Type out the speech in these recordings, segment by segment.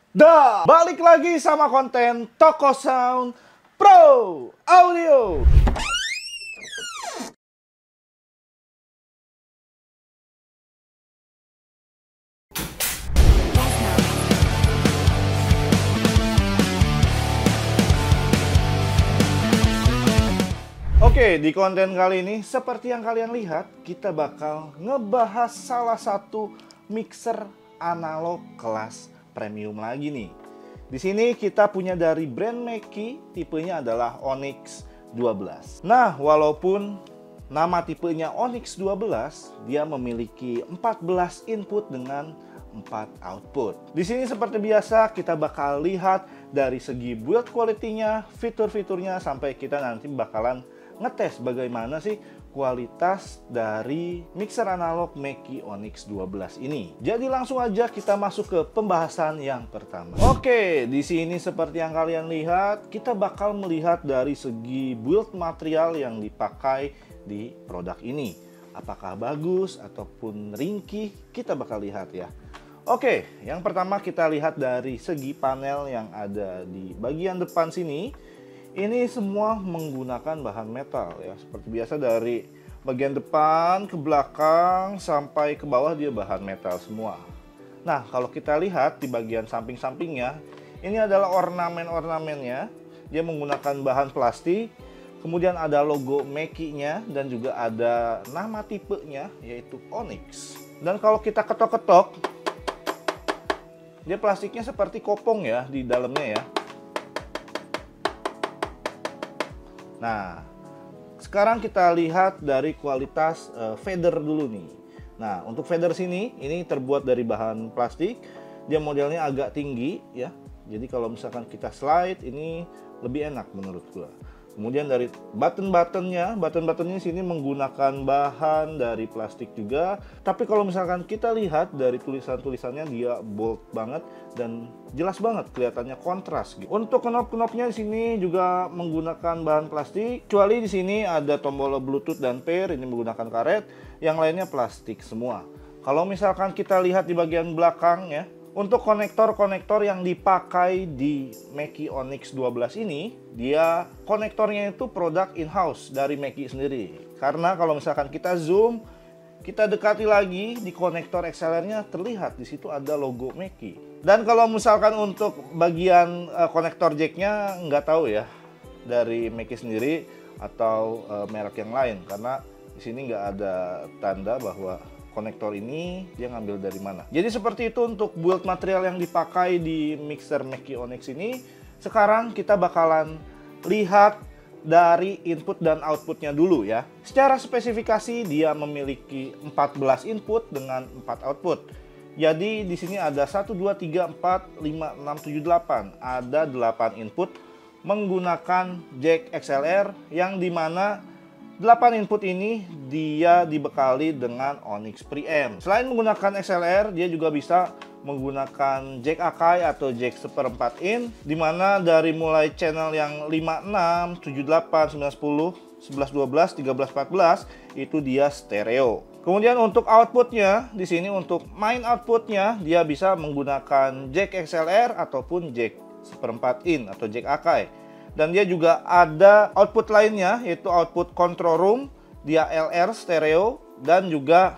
Balik lagi sama konten Toko Sound Pro Audio. Oke, di konten kali ini seperti yang kalian lihat, kita bakal ngebahas salah satu mixer analog kelas premium lagi nih. Di sini kita punya dari brand Mackie, tipenya adalah Onyx 12. Nah, walaupun nama tipenya Onyx 12, dia memiliki 14 input dengan 4 output. Di sini seperti biasa kita bakal lihat dari segi build quality-nya, fitur-fiturnya, sampai kita nanti bakalan ngetes bagaimana sih kualitas dari mixer analog Mackie Onyx 12 ini. Jadi langsung aja kita masuk ke pembahasan yang pertama. Oke, di sini seperti yang kalian lihat, kita bakal melihat dari segi build material yang dipakai di produk ini. Apakah bagus ataupun ringkih, kita bakal lihat ya. Oke, yang pertama kita lihat dari segi panel yang ada di bagian depan sini. Ini semua menggunakan bahan metal ya, seperti biasa dari bagian depan ke belakang sampai ke bawah dia bahan metal semua. Nah, kalau kita lihat di bagian samping-sampingnya, ini adalah ornamen-ornamennya. Dia menggunakan bahan plastik, kemudian ada logo Mackie-nya dan juga ada nama tipenya yaitu Onyx. Dan kalau kita ketok-ketok, dia plastiknya seperti kopong ya di dalamnya ya. Nah, sekarang kita lihat dari kualitas fader dulu nih. Nah, untuk fader sini, ini terbuat dari bahan plastik. Dia modelnya agak tinggi ya. Jadi kalau misalkan kita slide, ini lebih enak menurut gua. Kemudian dari button-buttonnya sini menggunakan bahan dari plastik juga. Tapi kalau misalkan kita lihat dari tulisan-tulisannya, dia bold banget dan jelas banget, kelihatannya kontras gitu. Untuk knob-knobnya di sini juga menggunakan bahan plastik. Kecuali di sini ada tombol Bluetooth dan pair, ini menggunakan karet. Yang lainnya plastik semua. Kalau misalkan kita lihat di bagian belakang ya, untuk konektor-konektor yang dipakai di Mackie Onyx 12 ini, dia konektornya itu produk in-house dari Mackie sendiri. Karena kalau misalkan kita zoom, kita dekati lagi di konektor XLR-nya, terlihat di situ ada logo Mackie. Dan kalau misalkan untuk bagian konektor jack-nya nggak tahu ya dari Mackie sendiri atau merek yang lain, karena di sini nggak ada tanda bahwa konektor ini dia ngambil dari mana. Jadi seperti itu untuk build material yang dipakai di mixer Mackie Onyx ini. Sekarang kita bakalan lihat dari input dan outputnya dulu ya. Secara spesifikasi dia memiliki 14 input dengan 4 output. Jadi di sini ada 1, 2, 3, 4, 5, 6, 7, 8. Ada 8 input menggunakan jack XLR yang dimana 8 input ini dia dibekali dengan Onyx preamp. Selain menggunakan XLR, dia juga bisa menggunakan jack Akai atau jack 1/4 in, dimana dari mulai channel yang 56, 78, 910, 11, 12, 13, 14 itu dia stereo. Kemudian untuk outputnya, di sini untuk main outputnya dia bisa menggunakan jack XLR ataupun jack 1/4 in atau jack Akai. Dan dia juga ada output lainnya, yaitu output control room, dia LR stereo, dan juga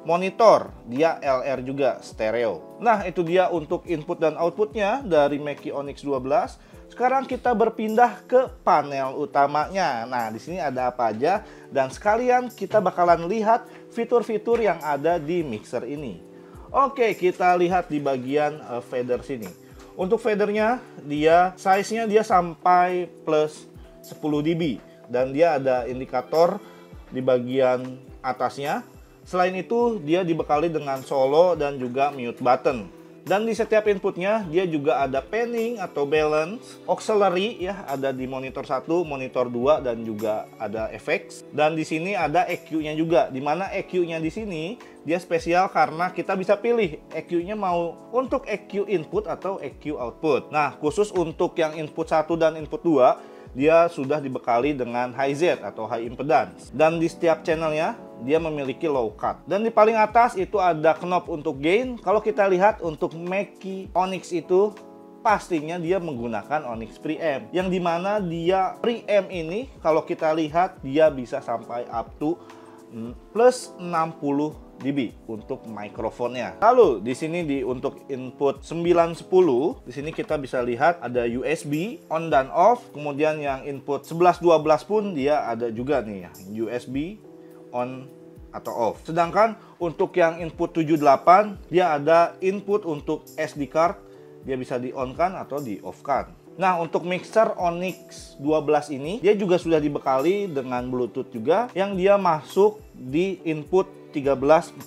monitor, dia LR juga stereo. Nah, itu dia untuk input dan outputnya dari Mackie Onyx 12. Sekarang kita berpindah ke panel utamanya. Nah, di sini ada apa aja, dan sekalian kita bakalan lihat fitur-fitur yang ada di mixer ini. Oke, kita lihat di bagian fader sini. Untuk fadernya, dia size-nya dia sampai plus 10 dB dan dia ada indikator di bagian atasnya. Selain itu, dia dibekali dengan solo dan juga mute button. Dan di setiap inputnya dia juga ada panning atau balance, auxiliary ya, ada di monitor 1, monitor 2 dan juga ada effects. Dan di sini ada EQ-nya juga, di mana EQ-nya di sini dia spesial karena kita bisa pilih EQ-nya mau untuk EQ input atau EQ output. Nah, khusus untuk yang input 1 dan input 2 dia sudah dibekali dengan high Z atau high impedance. Dan di setiap channelnya dia memiliki low cut. Dan di paling atas itu ada knob untuk gain. Kalau kita lihat untuk Mackie Onyx itu pastinya dia menggunakan Onyx preamp, yang dimana dia preamp ini kalau kita lihat dia bisa sampai up to plus 60 dB untuk mikrofonnya. Lalu di sini untuk input 910 di sini kita bisa lihat ada USB on dan off. Kemudian yang input 1112 pun dia ada juga nih ya, USB on atau off. Sedangkan untuk yang input 78 dia ada input untuk SD card, dia bisa di on kan atau di off kan. Nah, untuk mixer Onyx 12 ini dia juga sudah dibekali dengan Bluetooth juga, yang dia masuk di input 1314.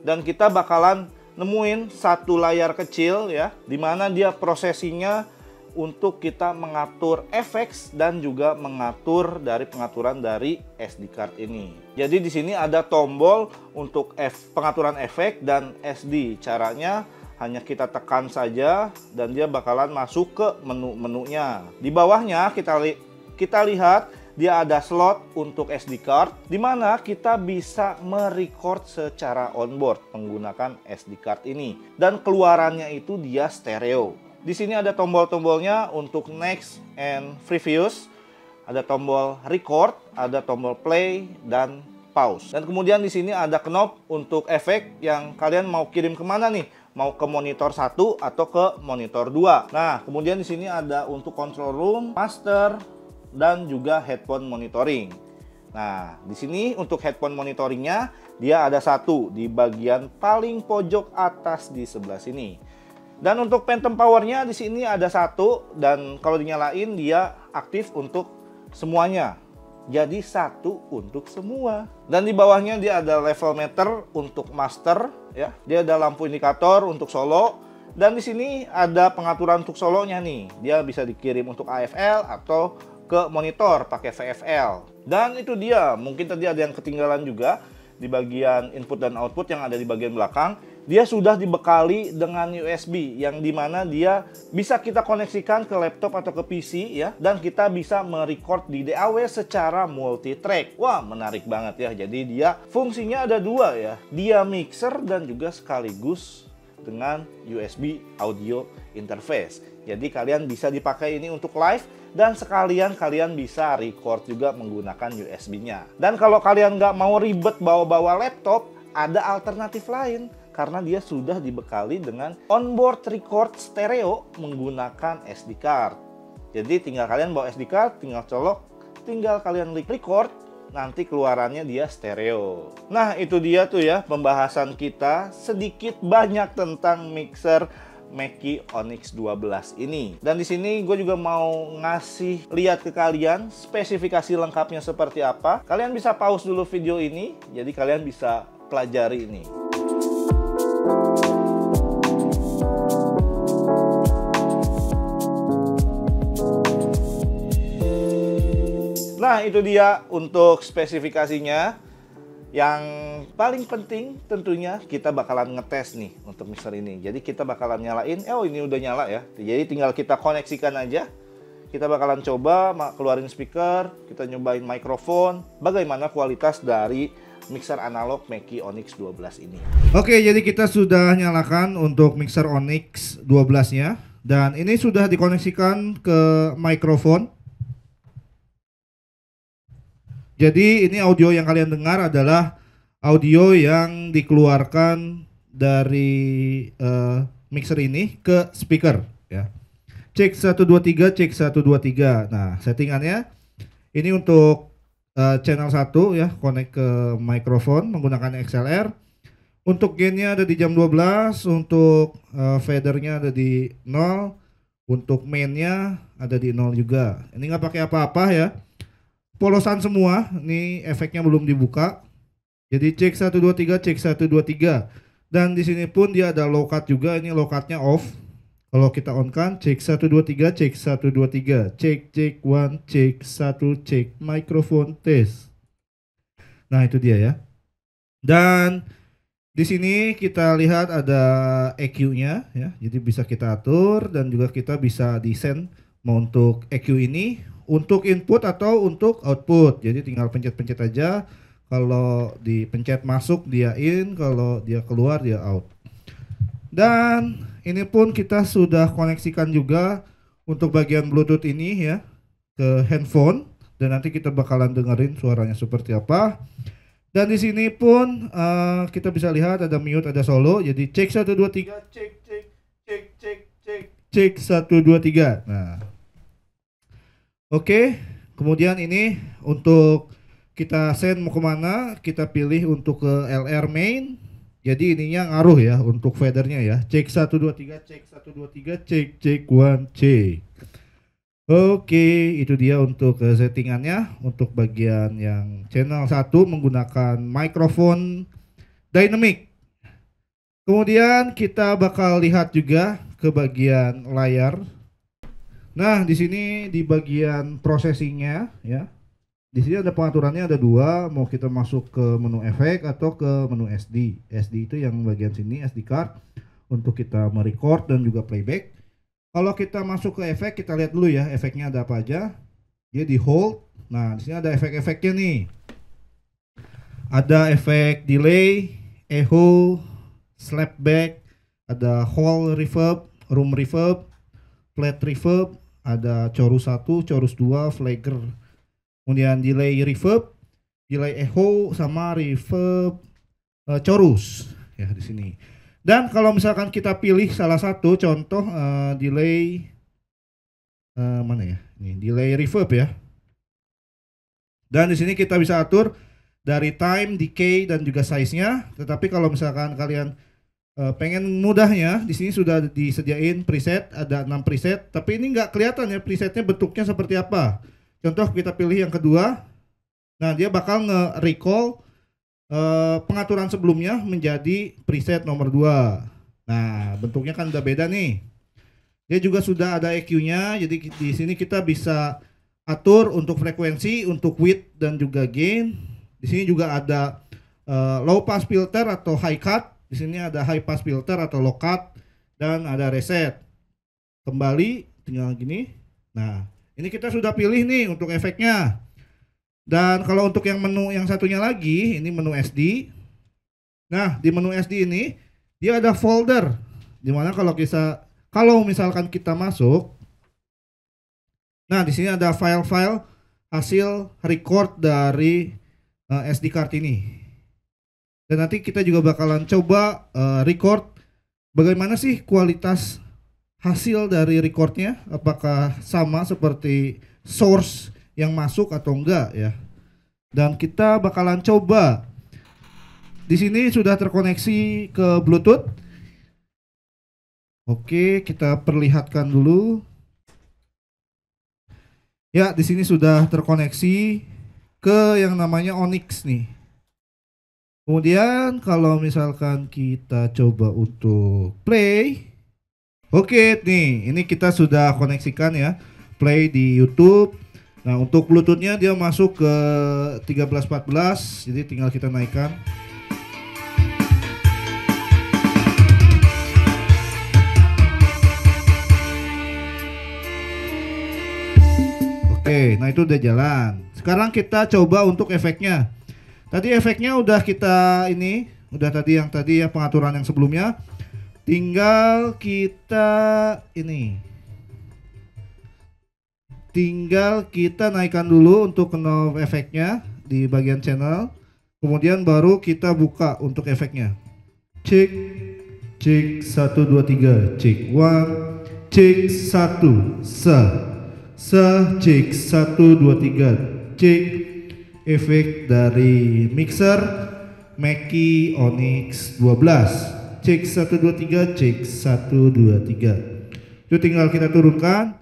Dan kita bakalan nemuin satu layar kecil ya, dimana dia prosesinya untuk kita mengatur efek dan juga mengatur dari pengaturan dari SD card ini. Jadi di sini ada tombol untuk pengaturan efek dan SD. Caranya hanya kita tekan saja dan dia bakalan masuk ke menu-menunya. Di bawahnya kita lihat dia ada slot untuk SD card, di mana kita bisa merecord secara onboard menggunakan SD card ini. Dan keluarannya itu dia stereo. Di sini ada tombol-tombolnya untuk next and previous, ada tombol record, ada tombol play dan pause. Dan kemudian di sini ada knob untuk efek yang kalian mau kirim kemana nih? Mau ke monitor 1 atau ke monitor 2. Nah, kemudian di sini ada untuk control room, master, dan juga headphone monitoring. Nah, di sini untuk headphone monitoringnya dia ada satu di bagian paling pojok atas di sebelah sini. Dan untuk phantom powernya di sini ada satu, dan kalau dinyalain dia aktif untuk semuanya. Jadi satu untuk semua. Dan di bawahnya dia ada level meter untuk master ya. Dia ada lampu indikator untuk solo, dan di sini ada pengaturan untuk solonya nih. Dia bisa dikirim untuk AFL atau ke monitor pakai VFL. Dan itu dia, mungkin tadi ada yang ketinggalan juga di bagian input dan output yang ada di bagian belakang. Dia sudah dibekali dengan USB, yang dimana dia bisa kita koneksikan ke laptop atau ke PC ya, dan kita bisa merecord di DAW secara multi-track. Wah, menarik banget ya. Jadi dia fungsinya ada dua ya, dia mixer dan juga sekaligus dengan USB audio interface. Jadi kalian bisa dipakai ini untuk live, dan sekalian kalian bisa record juga menggunakan USB-nya. Dan kalau kalian nggak mau ribet bawa-bawa laptop, ada alternatif lain. Karena dia sudah dibekali dengan onboard record stereo menggunakan SD card. Jadi tinggal kalian bawa SD card, tinggal colok, tinggal kalian record, nanti keluarannya dia stereo. Nah, itu dia tuh ya pembahasan kita sedikit banyak tentang mixer Mackie Onyx 12 ini. Dan di sini gue juga mau ngasih lihat ke kalian spesifikasi lengkapnya seperti apa. Kalian bisa pause dulu video ini, jadi kalian bisa pelajari ini. Nah, itu dia untuk spesifikasinya. Yang paling penting tentunya kita bakalan ngetes nih untuk mixer ini. Jadi kita bakalan nyalain, oh ini udah nyala ya. Jadi tinggal kita koneksikan aja. Kita bakalan coba keluarin speaker, kita nyobain mikrofon, bagaimana kualitas dari mixer analog Mackie Onyx 12 ini. Oke, jadi kita sudah nyalakan untuk mixer Onyx 12-nya. Dan ini sudah dikoneksikan ke mikrofon. Jadi ini audio yang kalian dengar adalah audio yang dikeluarkan dari mixer ini ke speaker ya. Cek 123, cek 123. Nah, settingannya ini untuk channel 1 ya, connect ke mikrofon menggunakan XLR. Untuk gainnya ada di jam 12, untuk fadernya ada di 0, untuk mainnya ada di 0 juga. Ini nggak pakai apa-apa ya. Polosan semua, ini efeknya belum dibuka. Jadi cek 123, cek 123. Dan di sini pun dia ada low cut juga, ini low cutnya off. Kalau kita on kan, cek 123, cek 123. Cek 1, cek 1, cek mikrofon tes. Nah, itu dia ya. Dan di sini kita lihat ada EQ-nya ya. Jadi bisa kita atur dan juga kita bisa desain mau untuk EQ ini, untuk input atau untuk output. Jadi tinggal pencet-pencet aja. Kalau dipencet masuk dia in, kalau dia keluar dia out. Dan ini pun kita sudah koneksikan juga untuk bagian Bluetooth ini ya ke handphone, dan nanti kita bakalan dengerin suaranya seperti apa. Dan di sini pun kita bisa lihat ada mute, ada solo. Jadi cek 1 2 3, cek 1 2 3. Nah. Oke, kemudian ini untuk kita send mau kemana, kita pilih untuk ke LR main. Jadi ininya ngaruh ya untuk fadernya ya. Cek 1 2 3, cek 1 2 3, cek 1 cek. Oke, itu dia untuk settingannya. Untuk bagian yang channel 1 menggunakan mikrofon dynamic. Kemudian kita bakal lihat juga ke bagian layar. Nah, di sini di bagian processingnya ya. Di sini ada pengaturannya ada dua, mau kita masuk ke menu efek atau ke menu SD. SD itu yang bagian sini, SD card untuk kita merecord dan juga playback. Kalau kita masuk ke efek, kita lihat dulu ya efeknya ada apa aja. Dia di hold. Nah, di sini ada efek-efeknya nih. Ada efek delay, echo, slapback, ada hall reverb, room reverb, flat reverb, ada chorus 1, chorus 2, flagger. Kemudian delay reverb, delay echo sama reverb chorus ya di sini. Dan kalau misalkan kita pilih salah satu contoh delay mana ya? Ini delay reverb ya. Dan di sini kita bisa atur dari time, decay dan juga size-nya. Tetapi kalau misalkan kalian pengen mudahnya, di sini sudah disediain preset, ada 6 preset, tapi ini nggak kelihatan ya presetnya bentuknya seperti apa. Contoh kita pilih yang kedua. Nah, dia bakal nge-recall pengaturan sebelumnya menjadi preset nomor 2. Nah, bentuknya kan udah beda nih. Dia juga sudah ada EQ-nya, jadi di sini kita bisa atur untuk frekuensi, untuk width dan juga gain. Di sini juga ada low pass filter atau high cut. Di sini ada high pass filter atau low cut dan ada reset. Kembali tinggal gini. Nah, ini kita sudah pilih nih untuk efeknya. Dan kalau untuk yang menu yang satunya lagi, ini menu SD. Nah, di menu SD ini dia ada folder. Dimana kalau misalkan kita masuk, nah di sini ada file-file hasil record dari SD card ini. Dan nanti kita juga bakalan coba record bagaimana sih kualitas hasil dari recordnya, apakah sama seperti source yang masuk atau enggak ya. Dan kita bakalan coba. Di sini sudah terkoneksi ke Bluetooth. Oke, kita perlihatkan dulu. Ya, di sini sudah terkoneksi ke yang namanya Onyx nih. Kemudian kalau misalkan kita coba untuk play. Oke, nih, ini kita sudah koneksikan ya. Play di YouTube. Nah, untuk Bluetooth-nya dia masuk ke 1314, jadi tinggal kita naikkan. Oke, nah itu udah jalan. Sekarang kita coba untuk efeknya. Tadi efeknya udah kita udah tadi ya pengaturan yang sebelumnya. Tinggal kita naikkan dulu untuk knob efeknya di bagian channel. Kemudian baru kita buka untuk efeknya. Cek 1 2 3, cek 1, cek 1, cek 1 2 3, cek efek dari mixer Mackie Onyx 12. Cek 1 2 3, cek 1 2 3. Itu tinggal kita turunkan.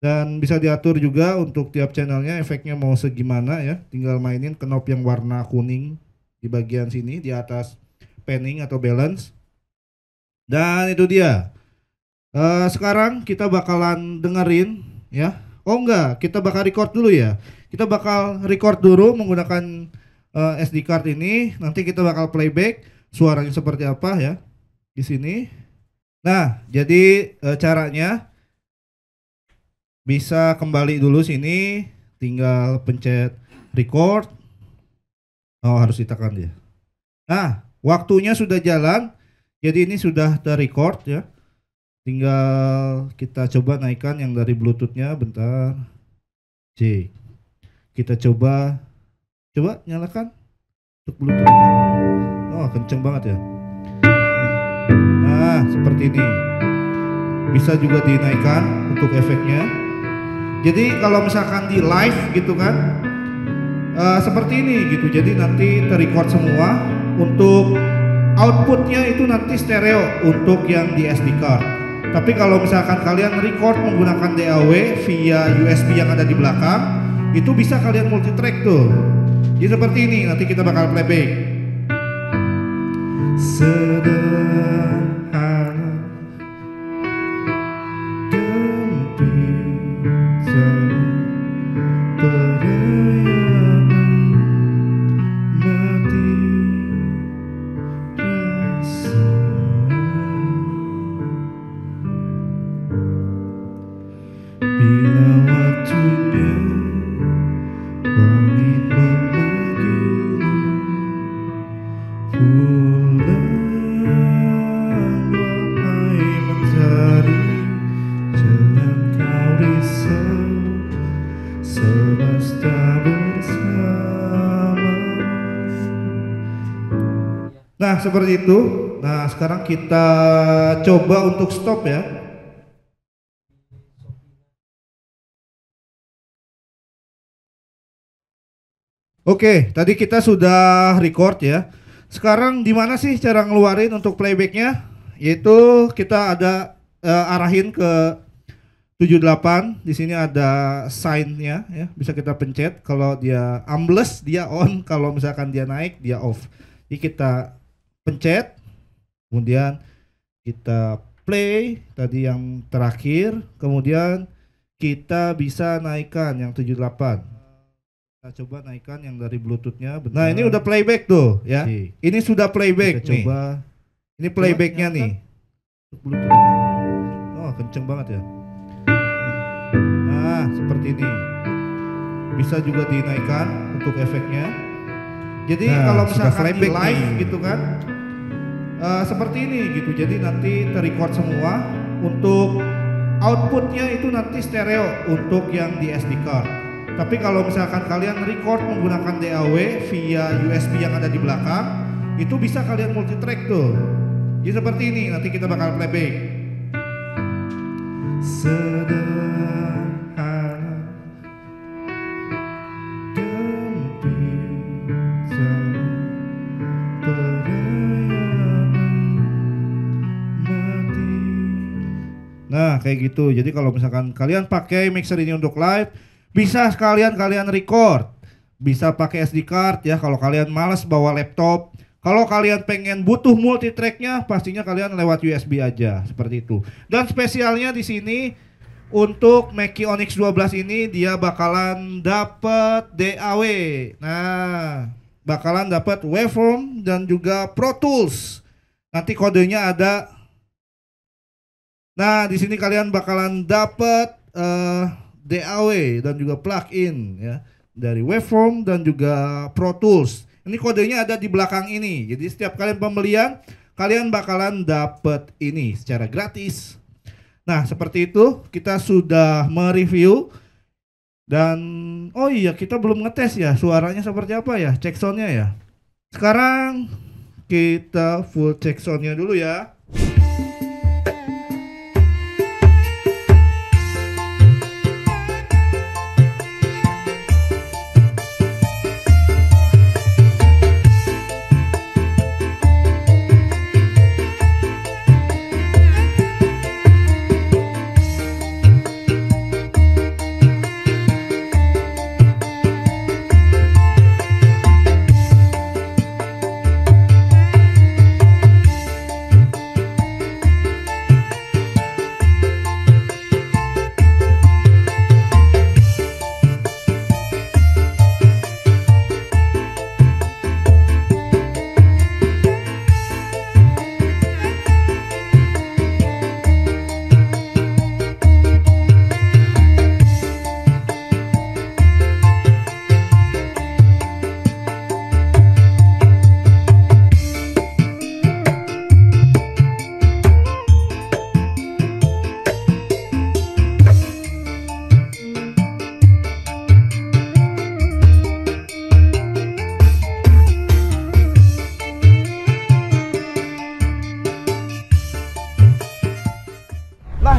Dan bisa diatur juga untuk tiap channelnya efeknya mau segimana ya. Tinggal mainin knob yang warna kuning di bagian sini di atas panning atau balance. Dan itu dia. Sekarang kita bakalan dengerin ya. Oh enggak, kita bakal record dulu ya. Kita bakal record dulu menggunakan SD card ini. Nanti kita bakal playback suaranya seperti apa ya di sini. Nah, jadi caranya Bisa kembali dulu sini, tinggal pencet record. Oh, harus ditekan dia. Nah, waktunya sudah jalan. Jadi ini sudah terrecord ya. Tinggal kita coba naikkan yang dari Bluetooth-nya bentar. C. Kita coba nyalakan untuk Bluetooth-nya. Oh, kenceng banget ya. Nah, seperti ini. Bisa juga dinaikkan untuk efeknya. Jadi kalau misalkan di live gitu kan, seperti ini gitu. Jadi nanti terrecord semua. Untuk outputnya itu nanti stereo untuk yang di SD card. Tapi kalau misalkan kalian record menggunakan DAW via USB yang ada di belakang, itu bisa kalian multi track tuh. Jadi seperti ini. Nanti kita bakal playback. Sederhana gempita perayaman mati rasa, bila waktunya langit memanggilmu, pulang wahai mentari, jangan kau risau, semesta bersama. Nah, seperti itu. Nah, sekarang kita coba untuk stop ya. Oke, tadi kita sudah record ya. Sekarang di mana sih cara ngeluarin untuk playbacknya? Yaitu kita ada arahin ke 78. Di sini ada sign-nya ya. Bisa kita pencet. Kalau dia ambles dia on, kalau misalkan dia naik dia off. Jadi kita pencet, kemudian kita play tadi yang terakhir, kemudian kita bisa naikkan yang 78. Kita coba naikkan yang dari Bluetooth-nya. Nah, ini udah playback tuh ya. Ini sudah playback nih. Coba. Ini playbacknya nih. Bluetooth-nya. Oh, kenceng banget ya. Nah, seperti ini. Bisa juga dinaikkan untuk efeknya. Jadi kalau misalkan di live gitu kan, seperti ini gitu. Jadi nanti terrecord semua. Untuk outputnya itu nanti stereo untuk yang di SD card. Tapi kalau misalkan kalian record menggunakan DAW via USB yang ada di belakang, itu bisa kalian multi track tuh. Jadi seperti ini. Nanti kita bakal playback. Sederhana gempita perayaman mati. Nah, kayak gitu. Jadi kalau misalkan kalian pakai mixer ini untuk live, bisa sekalian kalian record, bisa pakai SD card ya. Kalau kalian malas bawa laptop, kalau kalian pengen butuh multi tracknya, pastinya kalian lewat USB aja seperti itu. Dan spesialnya di sini untuk Mackie Onyx 12 ini dia bakalan dapat DAW. Nah, bakalan dapat waveform dan juga Pro Tools. Nanti kodenya ada. Nah, di sini kalian bakalan dapat DAW dan juga plugin ya dari waveform dan juga Pro Tools. Ini kodenya ada di belakang ini. Jadi setiap kalian pembelian, kalian bakalan dapat ini secara gratis. Nah, seperti itu kita sudah mereview. Dan oh iya, kita belum ngetes ya suaranya seperti apa ya, cek soundnya ya. Sekarang kita full cek soundnya dulu ya.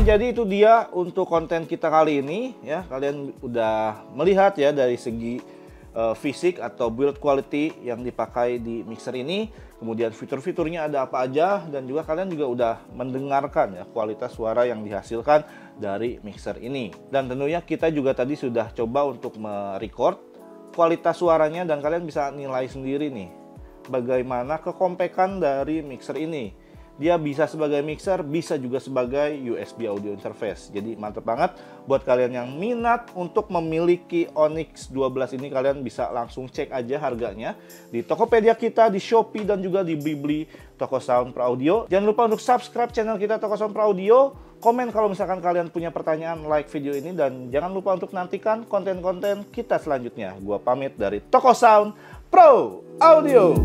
jadi itu dia untuk konten kita kali ini ya. Kalian udah melihat ya dari segi fisik atau build quality yang dipakai di mixer ini, kemudian fitur-fiturnya ada apa aja, dan juga kalian juga udah mendengarkan ya kualitas suara yang dihasilkan dari mixer ini. Dan tentunya kita juga tadi sudah coba untuk merecord kualitas suaranya, dan kalian bisa nilai sendiri nih bagaimana kekompakan dari mixer ini. Dia bisa sebagai mixer, bisa juga sebagai USB audio interface. Jadi mantep banget buat kalian yang minat untuk memiliki Onyx 12 ini. Kalian bisa langsung cek aja harganya di Tokopedia kita, di Shopee, dan juga di Blibli Toko Sound Pro Audio. Jangan lupa untuk subscribe channel kita Toko Sound Pro Audio. Komen kalau misalkan kalian punya pertanyaan, like video ini, dan jangan lupa untuk nantikan konten-konten kita selanjutnya. Gua pamit dari Toko Sound Pro Audio.